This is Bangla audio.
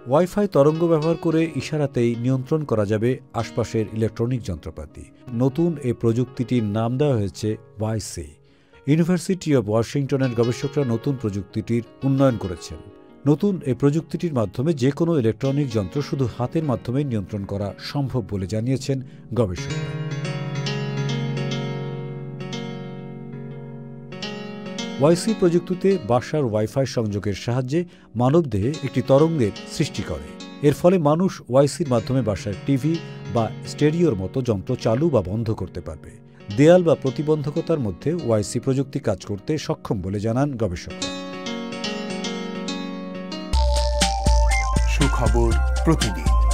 ওয়াইফাই তরঙ্গ ব্যবহার করে ইশারাতেই নিয়ন্ত্রণ করা যাবে আশপাশের ইলেকট্রনিক যন্ত্রপাতি। নতুন এই প্রযুক্তিটির নাম দেওয়া হয়েছে ওয়াইসি। ইউনিভার্সিটি অব ওয়াশিংটনের গবেষকরা নতুন প্রযুক্তিটির উন্নয়ন করেছেন। নতুন এই প্রযুক্তিটির মাধ্যমে যে কোনো ইলেকট্রনিক যন্ত্র শুধু হাতের মাধ্যমে নিয়ন্ত্রণ করা সম্ভব বলে জানিয়েছেন গবেষকরা। ওয়াইসি প্রযুক্তিতে বাসার ওয়াইফাই সংযোগের সাহায্যে মানবদেহে একটি তরঙ্গের সৃষ্টি করে। এর ফলে মানুষ ওয়াইসির মাধ্যমে বাসার টিভি বা স্টেরিওর মতো যন্ত্র চালু বা বন্ধ করতে পারবে। দেয়াল বা প্রতিবন্ধকতার মধ্যে ওয়াইসি প্রযুক্তি কাজ করতে সক্ষম বলে জানান গবেষকরা। সুখবর প্রতিদিন।